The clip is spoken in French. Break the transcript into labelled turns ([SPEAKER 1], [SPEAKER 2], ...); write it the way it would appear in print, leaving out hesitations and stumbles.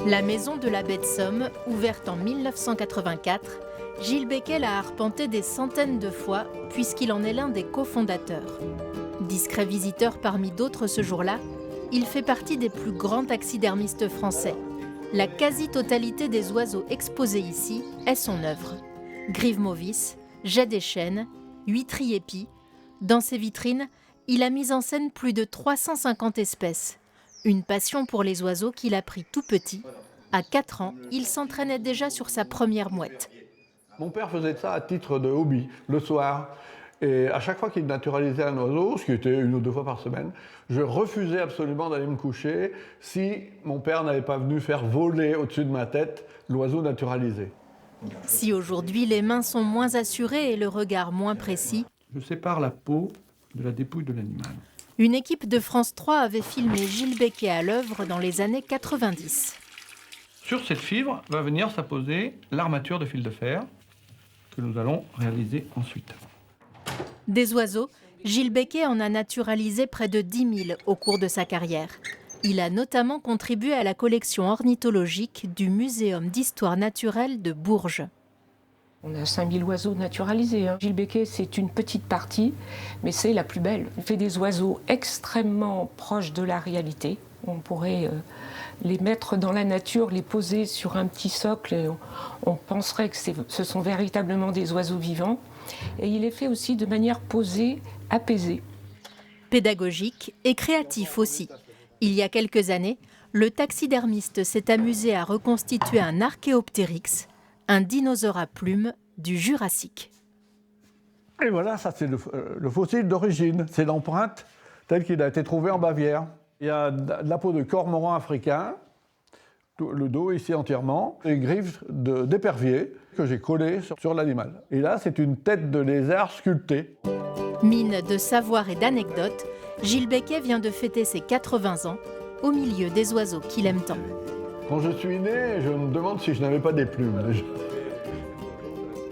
[SPEAKER 1] La maison de la baie de Somme, ouverte en 1984, Gilles Becquet l'a arpenté des centaines de fois puisqu'il en est l'un des cofondateurs. Discret visiteur parmi d'autres ce jour-là, il fait partie des plus grands taxidermistes français. La quasi-totalité des oiseaux exposés ici est son œuvre. Grive Mauvis, jet des chênes, huîtrier épi. Dans ses vitrines, il a mis en scène plus de 350 espèces. Une passion pour les oiseaux qu'il a pris tout petit. À 4 ans, il s'entraînait déjà sur sa première mouette.
[SPEAKER 2] Mon père faisait ça à titre de hobby, le soir. Et à chaque fois qu'il naturalisait un oiseau, ce qui était 1 ou 2 fois par semaine, je refusais absolument d'aller me coucher si mon père n'avait pas venu faire voler au-dessus de ma tête l'oiseau naturalisé.
[SPEAKER 1] Si aujourd'hui les mains sont moins assurées et le regard moins précis,
[SPEAKER 2] Je sépare la peau de la dépouille de l'animal.
[SPEAKER 1] une équipe de France 3 avait filmé Gilles Becquet à l'œuvre dans les années 90.
[SPEAKER 2] Sur cette fibre va venir s'apposer l'armature de fil de fer que nous allons réaliser ensuite.
[SPEAKER 1] Des oiseaux, Gilles Becquet en a naturalisé près de 10 000 au cours de sa carrière. Il a notamment contribué à la collection ornithologique du Muséum d'histoire naturelle de Bourges.
[SPEAKER 3] On a 5000 oiseaux naturalisés. Gilles Becquet, c'est une petite partie, mais c'est la plus belle. Il fait des oiseaux extrêmement proches de la réalité. On pourrait les mettre dans la nature, les poser sur un petit socle, et on penserait que ce sont véritablement des oiseaux vivants. Et il est fait aussi de manière posée, apaisée.
[SPEAKER 1] Pédagogique et créatif aussi. Il y a quelques années, le taxidermiste s'est amusé à reconstituer un Archéoptérix, un dinosaure à plumes du Jurassique.
[SPEAKER 2] Et voilà, ça c'est le fossile d'origine. C'est l'empreinte telle qu'il a été trouvé en Bavière. Il y a de la peau de cormoran africain, le dos ici entièrement, et griffes d'épervier que j'ai collées sur l'animal. Et là, c'est une tête de lézard sculptée.
[SPEAKER 1] Mine de savoir et d'anecdotes, Gilles Becquet vient de fêter ses 80 ans au milieu des oiseaux qu'il aime tant.
[SPEAKER 2] Quand je suis né, je me demande si je n'avais pas des plumes déjà.